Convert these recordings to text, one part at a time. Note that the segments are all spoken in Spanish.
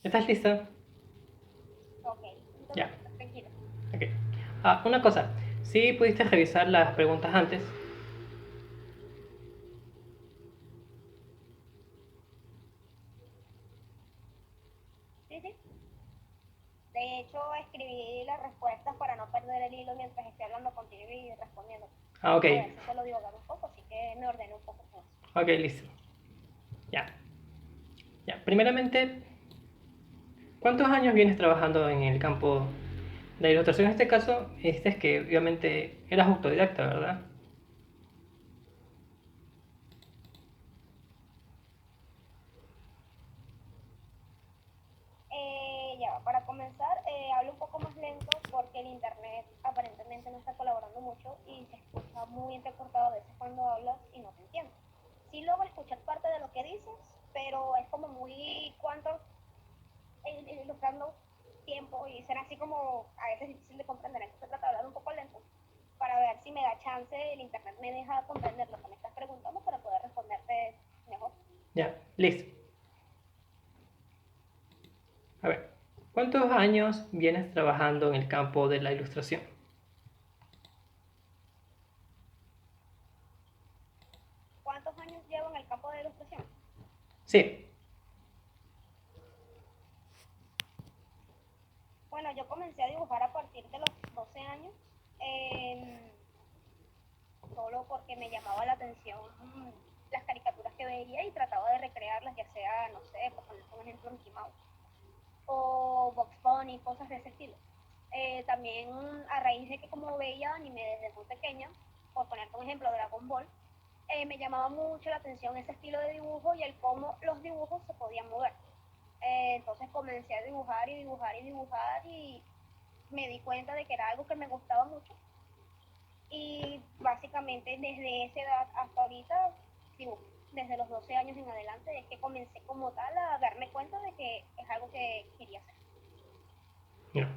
¿Estás lista? Ok, no te Ya, preocupes, tranquilo. ok. Una cosa, ¿sí pudiste revisar las preguntas antes? Sí, sí. De hecho, escribí las respuestas para no perder el hilo mientras estoy hablando contigo y respondiendo. Ok, A veces suelo divagar un poco, así que me ordené un poco con eso. ok, listo. Ya, ya. Primeramente, ¿cuántos años vienes trabajando en el campo de la ilustración? En este caso, es que obviamente eras autodidacta, ¿verdad? Ya, para comenzar, hablo un poco más lento porque el internet aparentemente no está colaborando mucho y se escucha muy entrecortado a veces cuando hablas y no te entiendo. Sí logro escuchar parte de lo que dices, pero es como muy cuanto ilustrando tiempo y será así como a veces difícil de comprender. Entonces trato de hablar un poco lento para ver si me da chance, el internet me deja comprender lo que me estás preguntando para poder responderte mejor. Ya, listo. A ver, ¿cuántos años vienes trabajando en el campo de la ilustración? ¿Cuántos años llevo en el campo de ilustración? Sí, Bueno, yo comencé a dibujar a partir de los 12 años, eh, solo porque me llamaba la atención las caricaturas que veía y trataba de recrearlas, ya sea, no sé, por poner un ejemplo, Mickey Mouse o Box Bunny, cosas de ese estilo. También a raíz de que como veía anime desde muy pequeña, por ponerte un ejemplo, Dragon Ball, me llamaba mucho la atención ese estilo de dibujo y el cómo los dibujos se podían mover. Entonces comencé a dibujar y dibujar y dibujar y me di cuenta de que era algo que me gustaba mucho y básicamente desde esa edad hasta ahorita dibujo. Desde los 12 años en adelante es que comencé como tal a darme cuenta de que es algo que quería hacer. no,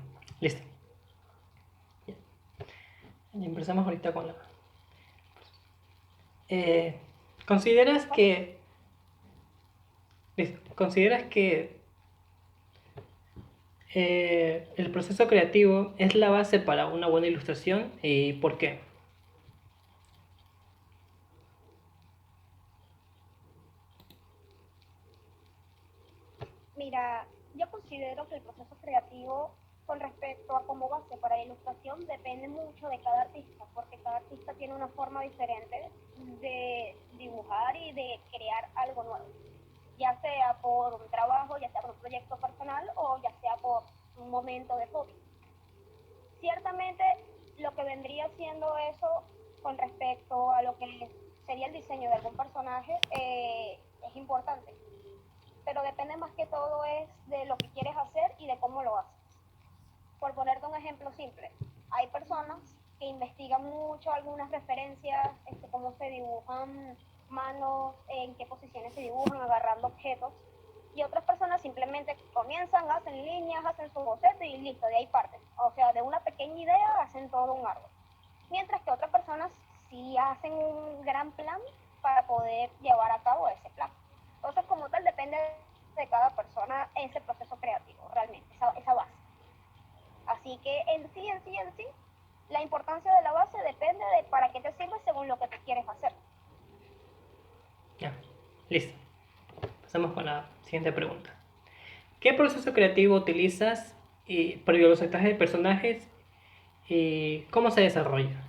listo. Ya. Y empezamos ahorita con la... Eh, ¿consideras ¿Cómo? que... ¿Consideras que el proceso creativo es la base para una buena ilustración y por qué? Mira, yo considero que el proceso creativo con respecto a cómo base para la ilustración depende mucho de cada artista, porque cada artista tiene una forma diferente de dibujar y de crear algo nuevo, ya sea por un trabajo, ya sea por un proyecto personal o ya sea por un momento de hobby. Ciertamente lo que vendría siendo eso con respecto a lo que sería el diseño de algún personaje es importante, pero depende más que todo es de lo que quieres hacer y de cómo lo haces. Por ponerte un ejemplo simple, hay personas que investigan mucho algunas referencias, cómo se dibujan manos, en qué posiciones se dibujan, agarrando objetos, y otras personas simplemente comienzan, hacen líneas, hacen su boceto y listo, de ahí parten. O sea, de una pequeña idea hacen todo un árbol. Mientras que otras personas sí hacen un gran plan para poder llevar a cabo ese plan. Entonces, como tal, depende de cada persona ese proceso creativo, realmente, esa base. Así que en sí, la importancia de la base depende de para qué te sirve según lo que tú quieres hacer. Ya, listo. Pasamos con la siguiente pregunta. ¿Qué proceso creativo utilizas para los sectores de personajes y cómo se desarrolla?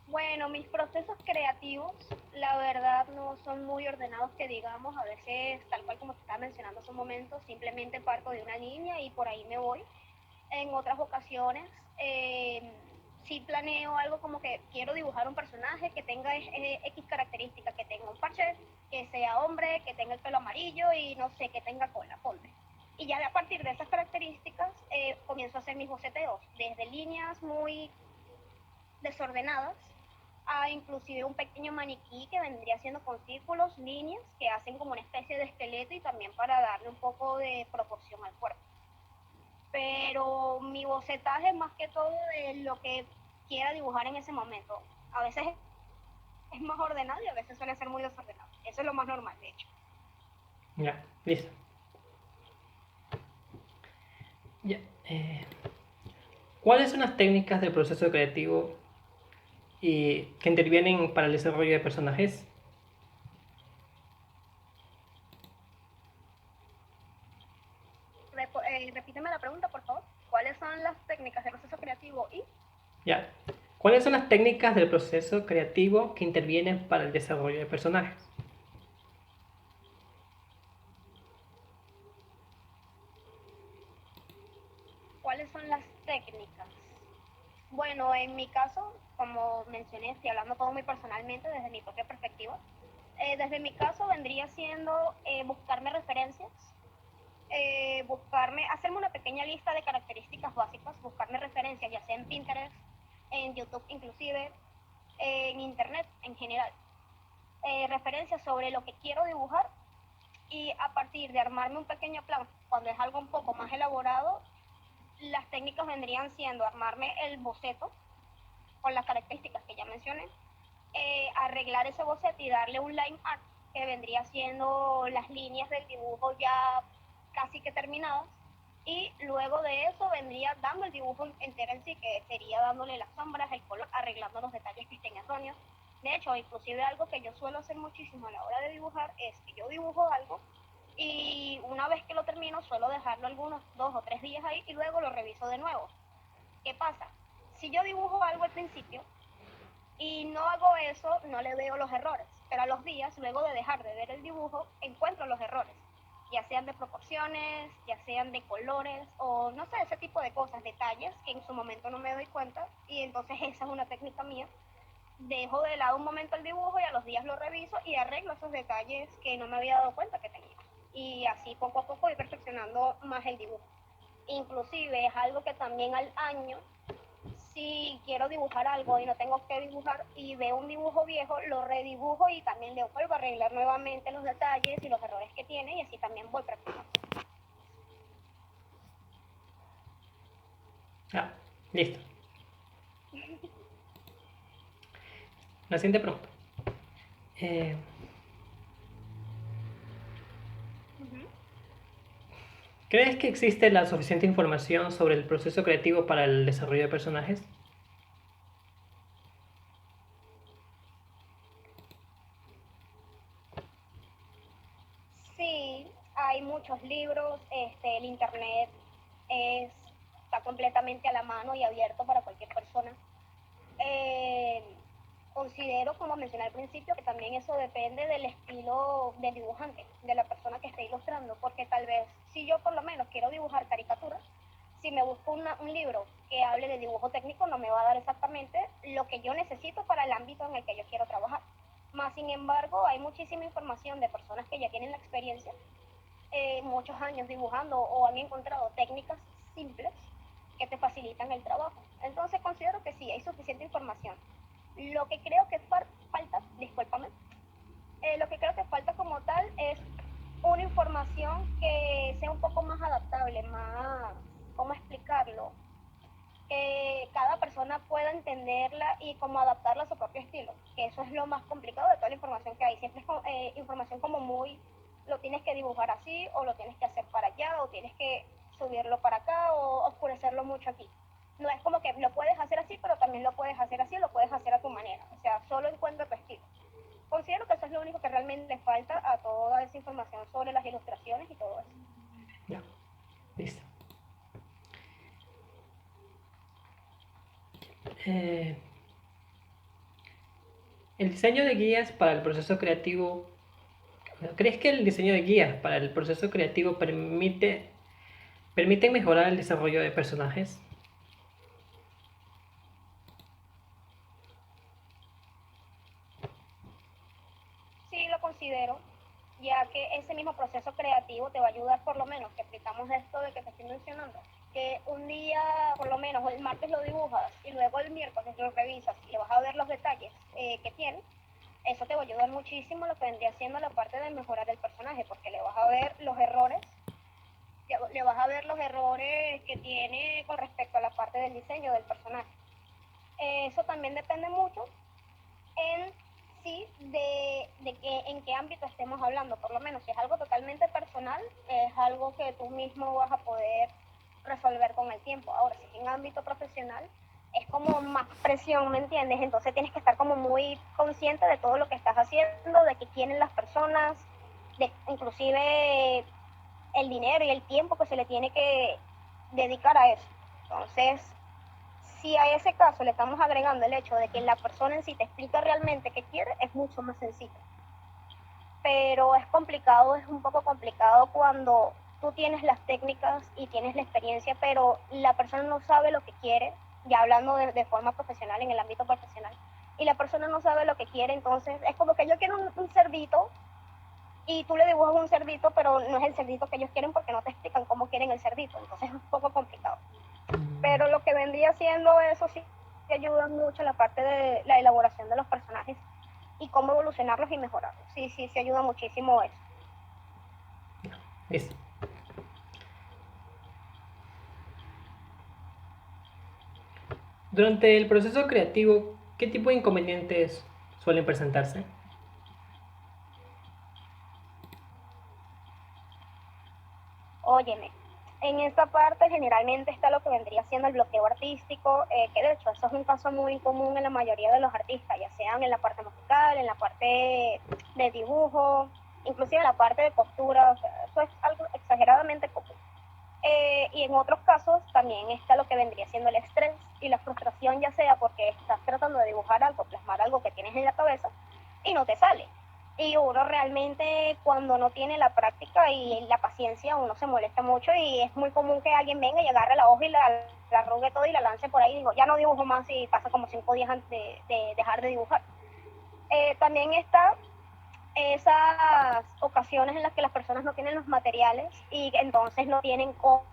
Bueno, mis procesos creativos, la verdad, no son muy ordenados que digamos, a veces, tal cual como te estaba mencionando hace un momento, simplemente parto de una línea y por ahí me voy. En otras ocasiones, sí planeo algo como que quiero dibujar un personaje que tenga X características, que tenga un parche, que sea hombre, que tenga el pelo amarillo y no sé, que tenga cola, ponte. Y ya a partir de esas características comienzo a hacer mis boceteos, desde líneas muy desordenadas a inclusive un pequeño maniquí que vendría siendo con círculos, líneas que hacen como una especie de esqueleto y también para darle un poco de proporción al cuerpo. Pero mi bocetaje es más que todo de lo que quiera dibujar en ese momento. A veces es más ordenado y a veces suele ser muy desordenado. Eso es lo más normal, de hecho. Ya, listo. Ya. ¿Cuáles son las técnicas del proceso creativo que intervienen para el desarrollo de personajes? Repíteme la pregunta, por favor. ¿Cuáles son las técnicas de proceso creativo y Ya. ¿Cuáles son las técnicas del proceso creativo que intervienen para el desarrollo de personajes? cuáles son las técnicas? Bueno, en mi caso, como mencioné, estoy hablando todo muy personalmente desde mi propia perspectiva. Desde mi caso vendría siendo buscarme referencias, hacerme una pequeña lista de características básicas, buscarme referencias ya sea en Pinterest, en YouTube inclusive, en Internet en general, referencias sobre lo que quiero dibujar y a partir de armarme un pequeño plan, cuando es algo un poco más elaborado, las técnicas vendrían siendo armarme el boceto con las características que ya mencioné, arreglar ese boceto y darle un line art, que vendría siendo las líneas del dibujo ya casi que terminadas, y luego de eso vendría dando el dibujo entero en sí, que sería dándole las sombras, el color, arreglando los detalles que estén erróneos. De hecho, inclusive algo que yo suelo hacer muchísimo a la hora de dibujar es que yo dibujo algo y una vez que lo termino suelo dejarlo algunos 2 o 3 días ahí y luego lo reviso de nuevo. ¿Qué pasa? Si yo dibujo algo al principio y no hago eso, no le veo los errores, pero a los días, luego de dejar de ver el dibujo, encuentro los errores, ya sean de proporciones, ya sean de colores o no sé, ese tipo de cosas, detalles que en su momento no me doy cuenta, y entonces esa es una técnica mía. Dejo de lado un momento el dibujo y a los días lo reviso y arreglo esos detalles que no me había dado cuenta que tenía. Y así poco a poco voy perfeccionando más el dibujo. Inclusive es algo que también al año, si quiero dibujar algo y no tengo que dibujar y veo un dibujo viejo, lo redibujo y también le vuelvo a arreglar nuevamente los detalles y los errores que tiene, y así también voy practicando. Ah, listo. La siguiente pregunta. Eh, Uh-huh. ¿Crees que existe la suficiente información sobre el proceso creativo para el desarrollo de personajes? Sí, hay muchos libros, el internet es, está completamente a la mano y abierto para cualquier persona. Eh, Considero, como mencioné al principio, que también eso depende del estilo del dibujante, de la persona que esté ilustrando, porque tal vez si yo por lo menos quiero dibujar caricaturas, si me busco un libro que hable de dibujo técnico, no me va a dar exactamente lo que yo necesito para el ámbito en el que yo quiero trabajar. Más sin embargo, hay muchísima información de personas que ya tienen la experiencia, muchos años dibujando, o han encontrado técnicas simples que te facilitan el trabajo. Entonces considero que sí, hay suficiente información. Lo que creo que falta, discúlpame, lo que creo que falta como tal es una información que sea un poco más adaptable, más, ¿cómo explicarlo? Que cada persona pueda entenderla y cómo adaptarla a su propio estilo, que eso es lo más complicado de toda la información que hay. Siempre es información como muy, lo tienes que dibujar así, o lo tienes que hacer para allá, o tienes que subirlo para acá, o oscurecerlo mucho aquí. No es como que lo puedes hacer así, pero también lo puedes hacer así, lo puedes hacer a tu manera. O sea, solo encuentra tu estilo. Considero que eso es lo único que realmente le falta a toda esa información sobre las ilustraciones y todo eso. Ya, listo. Eh, el diseño de guías para el proceso creativo. ¿Crees que el diseño de guías para el proceso creativo permite mejorar el desarrollo de personajes? Sí, lo considero, ya que ese mismo proceso creativo te va a ayudar, por lo menos que aplicamos esto de que te estoy mencionando, que un día, por lo menos el martes lo dibujas y luego el miércoles lo revisas y le vas a ver los detalles que tiene. Eso te va a ayudar muchísimo lo que vendría siendo la parte de mejorar el personaje, porque le vas a ver los errores, le vas a ver los errores que tiene con respecto a la parte del diseño del personaje. Eso también depende mucho en si qué ámbito estemos hablando, por lo menos si es algo totalmente personal, es algo que tú mismo vas a poder resolver con el tiempo. Ahora, si es en ámbito profesional, es como más presión, ¿me entiendes? Entonces tienes que estar como muy consciente de todo lo que estás haciendo, de qué quieren las personas, de inclusive el dinero y el tiempo que se le tiene que dedicar a eso. Entonces, si a ese caso le estamos agregando el hecho de que la persona en sí te explica realmente qué quiere, es mucho más sencillo. Pero es complicado, es un poco complicado cuando tú tienes las técnicas y tienes la experiencia, pero la persona no sabe lo que quiere, ya hablando de forma profesional, en el ámbito profesional, y la persona no sabe lo que quiere, entonces es como que yo quiero un cerdito y tú le dibujas un cerdito, pero no es el cerdito que ellos quieren porque no te explican cómo quieren el cerdito, entonces es un poco complicado. Pero lo que vendría siendo eso sí te ayuda mucho en la parte de la elaboración de los personajes y cómo evolucionarlos y mejorarlos. Sí, sí, sí ayuda muchísimo eso. Listo. Durante el proceso creativo, ¿qué tipo de inconvenientes suelen presentarse? Óyeme, en esta parte generalmente está lo que vendría siendo el bloqueo artístico, que de hecho eso es un caso muy común en la mayoría de los artistas, ya sean en la parte musical, en la parte de dibujo, inclusive en la parte de costura, o sea, eso es algo exageradamente común. Y en otros casos también está lo que vendría siendo el estrés y la frustración, ya sea porque estás tratando de dibujar algo, plasmar algo que tienes en la cabeza y no te sale. Y uno realmente cuando no tiene la práctica y la paciencia, uno se molesta mucho y es muy común que alguien venga y agarre la hoja y la arrugue todo y la lance por ahí y digo, ya no dibujo más y pasa como 5 días antes de dejar de dibujar. También está esas ocasiones en las que las personas no tienen los materiales y entonces no tienen cómo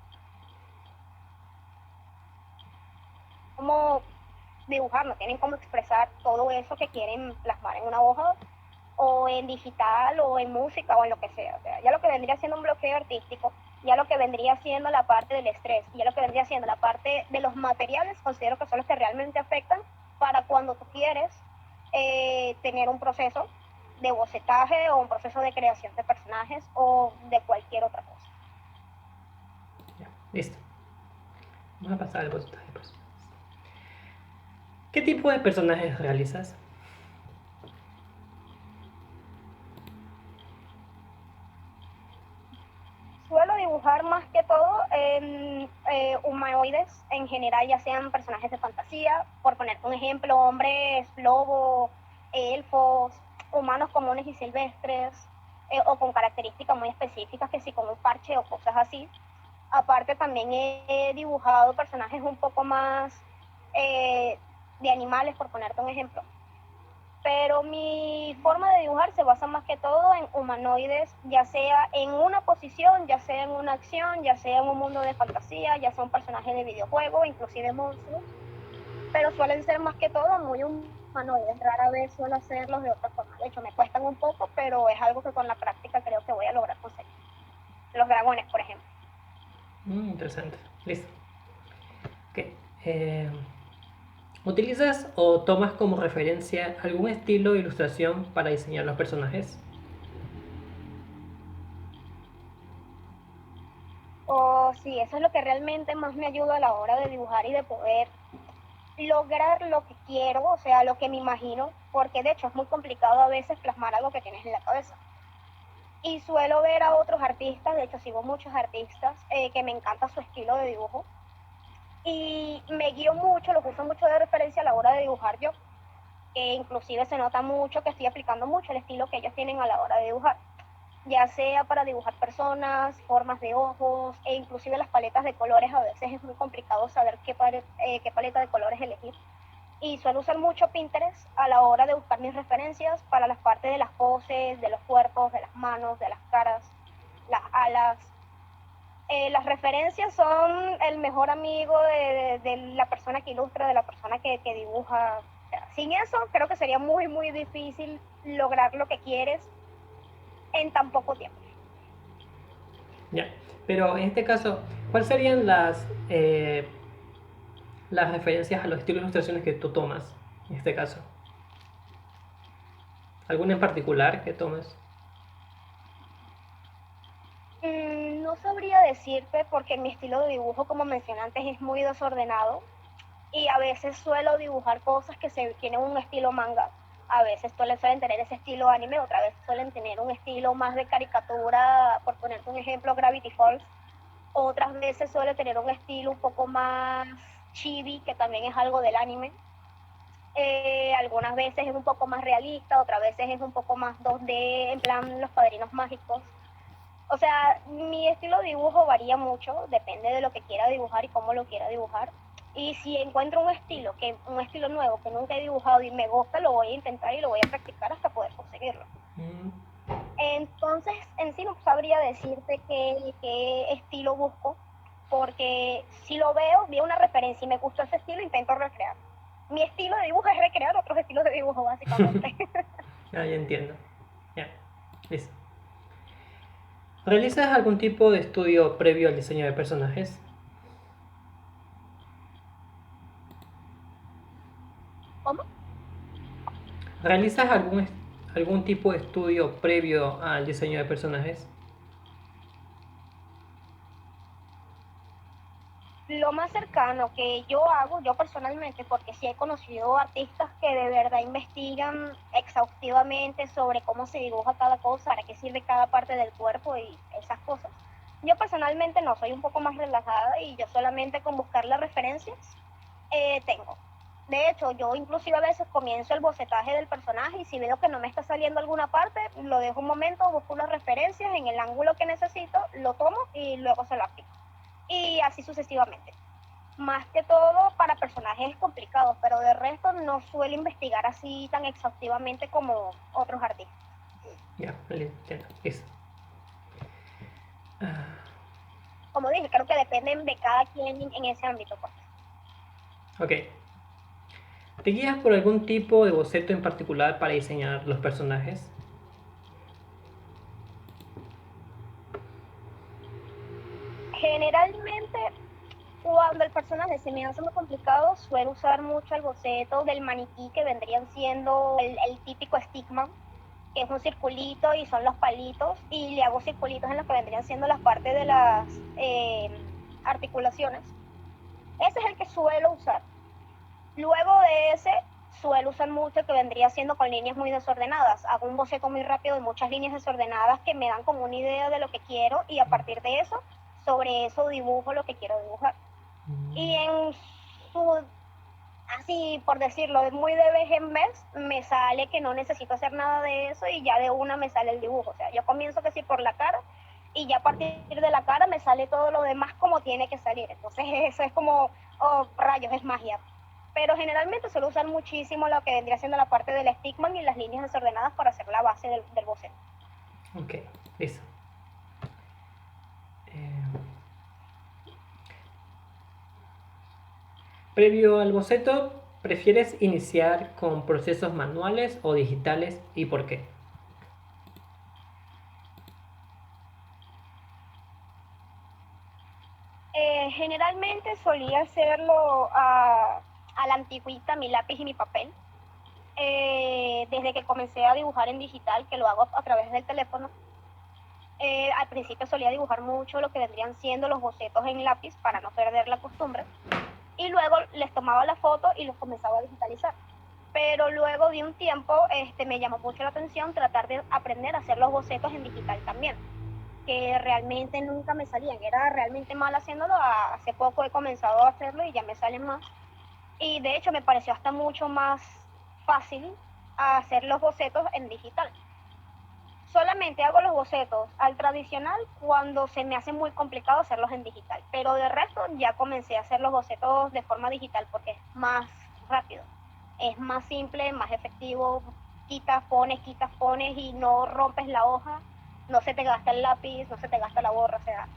dibujar, no tienen cómo expresar todo eso que quieren plasmar en una hoja o en digital o en música o en lo que sea. O sea, ya lo que vendría siendo un bloqueo artístico, ya lo que vendría siendo la parte del estrés, ya lo que vendría siendo la parte de los materiales, considero que son los que realmente afectan para cuando tú quieres tener un proceso de bocetaje o un proceso de creación de personajes o de cualquier otra cosa. Ya, listo. Vamos a pasar al porcentaje de personajes. ¿Qué tipo de personajes realizas? Suelo dibujar más que todo en humanoides en general, ya sean personajes de fantasía, por poner un ejemplo, hombres, lobos, elfos, humanos comunes y silvestres, o con características muy específicas, que sí, con un parche o cosas así. Aparte también he dibujado personajes un poco más eh, de animales, por ponerte un ejemplo, pero mi forma de dibujar se basa más que todo en humanoides, ya sea en una posición, ya sea en una acción, ya sea en un mundo de fantasía, ya sea un personaje de videojuego, inclusive monstruos, pero suelen ser más que todo muy humanoides, rara vez suelo hacerlos de otra forma. De hecho, me cuestan un poco, pero es algo que con la práctica creo que voy a lograr conseguir. Los dragones, por ejemplo. Interesante. Listo. Okay. ¿Utilizas o tomas como referencia algún estilo de ilustración para diseñar los personajes? O sí, eso es lo que realmente más me ayuda a la hora de dibujar y de poder lograr lo que quiero, o sea, lo que me imagino, porque de hecho es muy complicado a veces plasmar algo que tienes en la cabeza. Y suelo ver a otros artistas, de hecho sigo muchos artistas que me encanta su estilo de dibujo y me guío mucho, los uso mucho de referencia a la hora de dibujar yo, que inclusive se nota mucho que estoy aplicando mucho el estilo que ellos tienen a la hora de dibujar, ya sea para dibujar personas, formas de ojos e inclusive las paletas de colores. A veces es muy complicado saber qué paleta de colores elegir y suelo usar mucho Pinterest a la hora de buscar mis referencias para las partes de las poses, de los cuerpos, de las manos, de las caras, las alas. Las referencias son el mejor amigo de la persona que ilustra, de la persona que dibuja. O sea, sin eso creo que sería muy, muy difícil lograr lo que quieres en tan poco tiempo. Ya. Pero en este caso, ¿cuáles serían las referencias a los estilos de ilustraciones que tú tomas en este caso? ¿Alguna en particular que tomes? No sabría decirte porque mi estilo de dibujo, como mencioné antes, es muy desordenado y a veces suelo dibujar cosas que tienen un estilo manga. A veces suelen tener ese estilo anime, otra vez suelen tener un estilo más de caricatura, por ponerte un ejemplo, Gravity Falls. Otras veces suele tener un estilo un poco más chibi, que también es algo del anime. Algunas veces es un poco más realista, otras veces es un poco más 2D, en plan Los Padrinos Mágicos. O sea, mi estilo de dibujo varía mucho, depende de lo que quiera dibujar y cómo lo quiera dibujar. Y si encuentro un estilo nuevo que nunca he dibujado y me gusta, lo voy a intentar y lo voy a practicar hasta poder conseguirlo. Mm, Entonces, en sí no sabría decirte qué estilo busco, porque si veo una referencia y me gusta ese estilo, intento recrear. Mi estilo de dibujo es recrear otros estilos de dibujo, básicamente. ya entiendo. Ya, listo. ¿Realizas algún tipo de estudio previo al diseño de personajes? ¿Cómo? ¿Realizas algún tipo de estudio previo al diseño de personajes? Lo más cercano que yo hago, yo personalmente, porque sí he conocido artistas que de verdad investigan exhaustivamente sobre cómo se dibuja cada cosa, para qué sirve cada parte del cuerpo y esas cosas. Yo personalmente no, soy un poco más relajada y yo solamente con buscar las referencias tengo. De hecho, yo inclusive a veces comienzo el bocetaje del personaje y si veo que no me está saliendo alguna parte, lo dejo un momento, busco las referencias en el ángulo que necesito, lo tomo y luego se lo aplico. Y así sucesivamente. Más que todo para personajes complicados, pero de resto no suelo investigar así tan exhaustivamente como otros artistas. Ya, entiendo. Listo. Ah, Como dije, creo que dependen de cada quien en ese ámbito, pues. ok. ¿Te guías por algún tipo de boceto en particular para diseñar los personajes? Generalmente, cuando el personaje se me hace muy complicado, suelo usar mucho el boceto del maniquí, que vendrían siendo el típico stickman, que es un circulito y son los palitos, y le hago circulitos en lo que vendrían siendo las partes de las articulaciones. Ese es el que suelo usar. Luego de ese, suelo usar mucho que vendría siendo con líneas muy desordenadas. Hago un boceto muy rápido de muchas líneas desordenadas que me dan como una idea de lo que quiero y a partir de eso, sobre eso dibujo lo que quiero dibujar. Y en su, así por decirlo, muy de vez en vez, me sale que no necesito hacer nada de eso y ya de una me sale el dibujo. O sea, yo comienzo que sí por la cara y ya a partir de la cara me sale todo lo demás como tiene que salir. Entonces eso es como, oh, rayos, es magia. Pero generalmente suelo usar muchísimo lo que vendría siendo la parte del stickman y las líneas desordenadas para hacer la base del boceto. Ok, listo. Previo al boceto, ¿prefieres iniciar con procesos manuales o digitales y por qué? Generalmente solía hacerlo a la antigüita, mi lápiz y mi papel. Desde que comencé a dibujar en digital, que lo hago a través del teléfono, al principio solía dibujar mucho lo que vendrían siendo los bocetos en lápiz para no perder la costumbre. Y luego les tomaba la foto y los comenzaba a digitalizar. Pero luego de un tiempo me llamó mucho la atención tratar de aprender a hacer los bocetos en digital también, que realmente nunca me salían, era realmente mal haciéndolo, hace poco he comenzado a hacerlo y ya me salen más. Y de hecho me pareció hasta mucho más fácil hacer los bocetos en digital. Solamente hago los bocetos al tradicional cuando se me hace muy complicado hacerlos en digital, pero de resto ya comencé a hacer los bocetos de forma digital porque es más rápido, es más simple, más efectivo, quitas, pones y no rompes la hoja, no se te gasta el lápiz, no se te gasta la borra, o sea,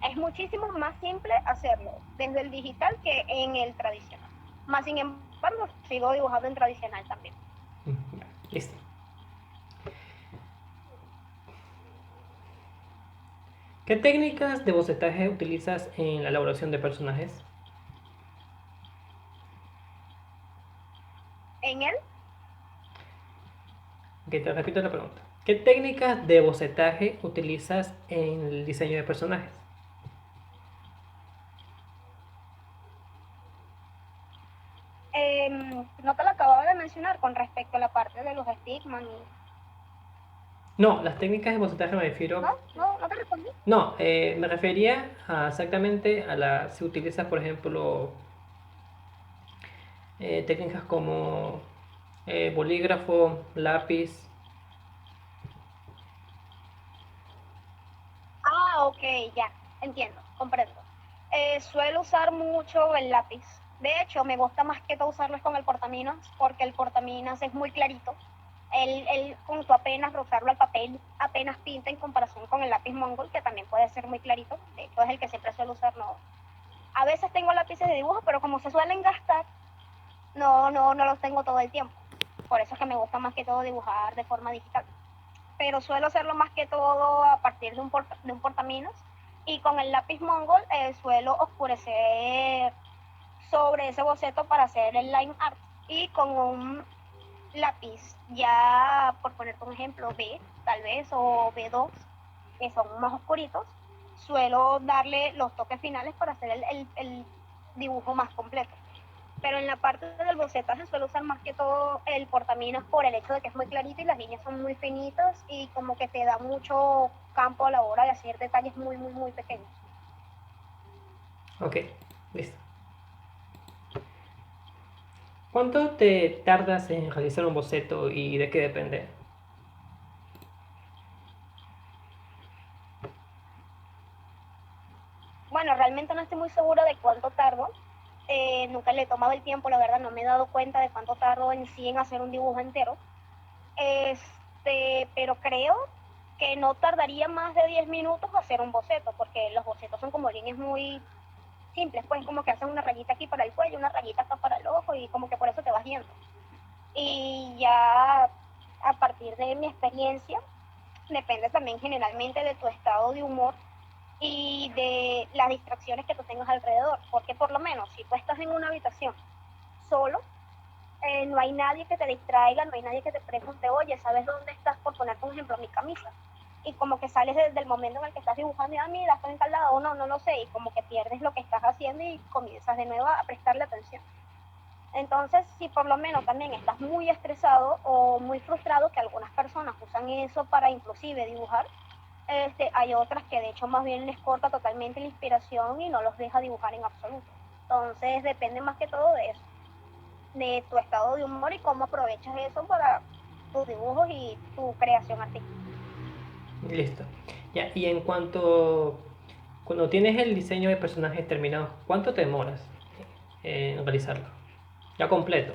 es muchísimo más simple hacerlo desde el digital que en el tradicional. Más sin embargo, sigo dibujando en tradicional también. Ya, listo. ¿Qué técnicas de bocetaje utilizas en la elaboración de personajes? En él Ok, te repito la pregunta. ¿Qué técnicas de bocetaje utilizas en el diseño de personajes? No te lo acababa de mencionar con respecto a la parte de los estigmas. No, las técnicas de bocetaje me refiero. No te respondí. No, me refería exactamente a las. Si utilizas, por ejemplo, técnicas como bolígrafo, lápiz. Ah, ok, ya, entiendo, comprendo. Suelo usar mucho el lápiz. De hecho, me gusta más que todo usarlo con el portaminas, porque el portaminas es muy clarito. Con tu apenas rozarlo al papel, apenas pinta en comparación con el lápiz mongol, que también puede ser muy clarito. De hecho, es el que siempre suelo usar. No. A veces tengo lápices de dibujo, pero como se suelen gastar, no los tengo todo el tiempo. Por eso es que me gusta más que todo dibujar de forma digital. Pero suelo hacerlo más que todo a partir de un portaminos, y con el lápiz mongol suelo oscurecer sobre ese boceto para hacer el line art, y con un lápiz ya, por ponerte un ejemplo, B tal vez, o B2, que son más oscuritos, suelo darle los toques finales para hacer el dibujo más completo. Pero en la parte del bocetaje suelo usar más que todo el portaminas por el hecho de que es muy clarito y las líneas son muy finitas, y como que te da mucho campo a la hora de hacer detalles muy pequeños. Ok, listo. ¿Cuánto te tardas en realizar un boceto y de qué depende? Bueno, realmente no estoy muy segura de cuánto tardo. Nunca le he tomado el tiempo, la verdad, no me he dado cuenta de cuánto tardo en sí en hacer un dibujo entero. Pero creo que no tardaría más de 10 minutos hacer un boceto, porque los bocetos son como líneas muy simples, pues como que hacen una rayita aquí para el cuello, una rayita acá para el ojo, y como que por eso te vas viendo. Y ya a partir de mi experiencia, depende también generalmente de tu estado de humor y de las distracciones que tú tengas alrededor, porque por lo menos si tú estás en una habitación solo, no hay nadie que te distraiga, no hay nadie que te pregunte, oye, ¿sabes dónde estás? Por poner, por ejemplo, mi camisa. Y como que sales desde el momento en el que estás dibujando y, mira, estoy encaldada, o no lo sé, y como que pierdes lo que estás haciendo y comienzas de nuevo a prestarle atención. Entonces, si por lo menos también estás muy estresado o muy frustrado, que algunas personas usan eso para inclusive dibujar, hay otras que de hecho más bien les corta totalmente la inspiración y no los deja dibujar en absoluto. Entonces, depende más que todo de eso, de tu estado de humor y cómo aprovechas eso para tus dibujos y tu creación artística. Listo. Ya, y en cuanto. Cuando tienes el diseño de personajes terminado, ¿cuánto te demoras en realizarlo? Ya completo.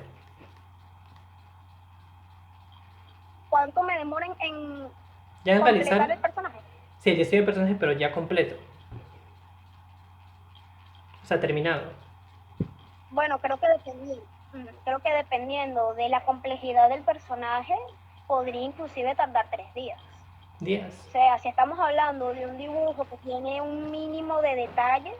¿Cuánto me demoran en Ya en realizar. completar el personaje? Sí, el diseño de personajes, pero ya completo. O sea, terminado. Bueno, creo que dependiendo de la complejidad del personaje, podría inclusive tardar 3 días. Días. O sea, si estamos hablando de un dibujo que tiene un mínimo de detalles,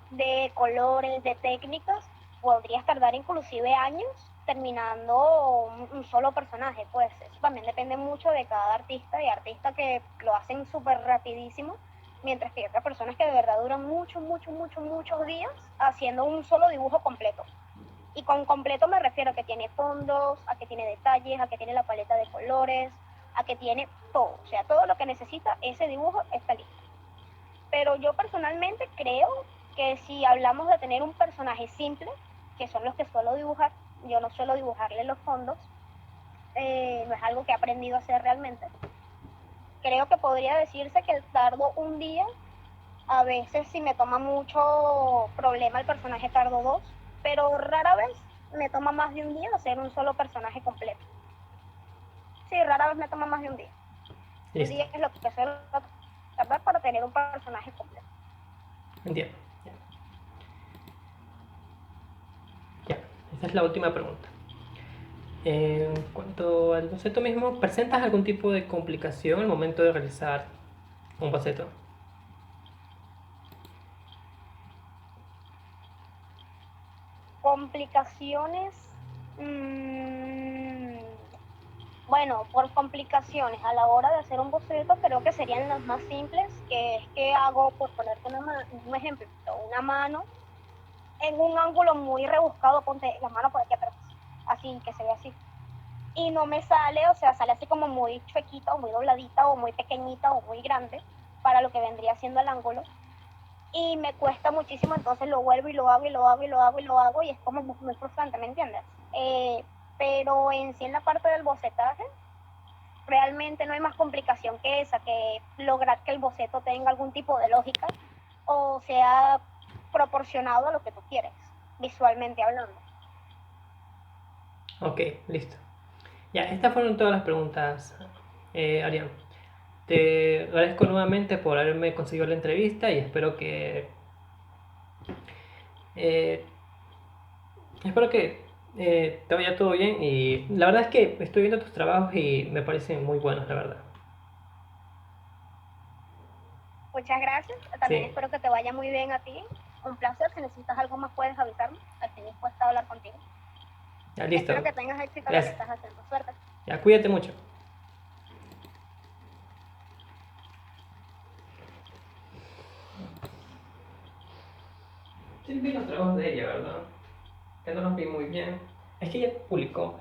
de colores, de técnicas, podrías tardar inclusive años terminando un solo personaje. Pues eso también depende mucho de cada artista, y artistas que lo hacen súper rapidísimo, mientras que hay otras personas que de verdad duran muchos días haciendo un solo dibujo completo. Y con completo me refiero a que tiene fondos, a que tiene detalles, a que tiene la paleta de colores, a que tiene todo. O sea, todo lo que necesita ese dibujo está listo. Pero yo personalmente creo que si hablamos de tener un personaje simple, que son los que suelo dibujar, yo no suelo dibujarle los fondos, no es algo que he aprendido a hacer realmente. Creo que podría decirse que tardo un día, a veces si me toma mucho problema el personaje tardo dos, pero rara vez me toma más de un día hacer un solo personaje completo. Sí, rara vez me toma más de un día. Un Listo. día es lo que suelo tardar para tener un personaje completo. Entiendo. Ya. Ya. Esa es la última pregunta. En cuanto al boceto mismo, ¿presentas algún tipo de complicación al momento de realizar un boceto? Complicaciones. mmm, Bueno, por complicaciones a la hora de hacer un boceto creo que serían las más simples, que es que hago, por ponerte un ejemplo, una mano en un ángulo muy rebuscado, ponte la mano por aquí atrás, así, que se ve así. Y no me sale, o sea, sale así como muy chuequita o muy dobladita o muy pequeñita o muy grande para lo que vendría siendo el ángulo. Y me cuesta muchísimo, entonces lo vuelvo y lo hago y lo hago y lo hago y lo hago y es como muy frustrante, ¿me entiendes? Pero en sí en la parte del bocetaje realmente no hay más complicación que esa, que lograr que el boceto tenga algún tipo de lógica o sea proporcionado a lo que tú quieres, visualmente hablando. Ok, listo. Ya, estas fueron todas las preguntas, Arián. Te agradezco nuevamente por haberme conseguido la entrevista y eh, espero que te vaya todo bien. Y la verdad es que estoy viendo tus trabajos y me parecen muy buenos, la verdad. Muchas gracias, también Sí, espero que te vaya muy bien a ti. Un placer, si necesitas algo más puedes avisarme, estoy dispuesta a hablar contigo. ya Espero listo. que tengas éxito en lo que Gracias. estás haciendo. Suerte. Ya, cuídate mucho. Sí, vi los trabajos de ella, ¿verdad? Que no los vi muy bien. Es que ella publicó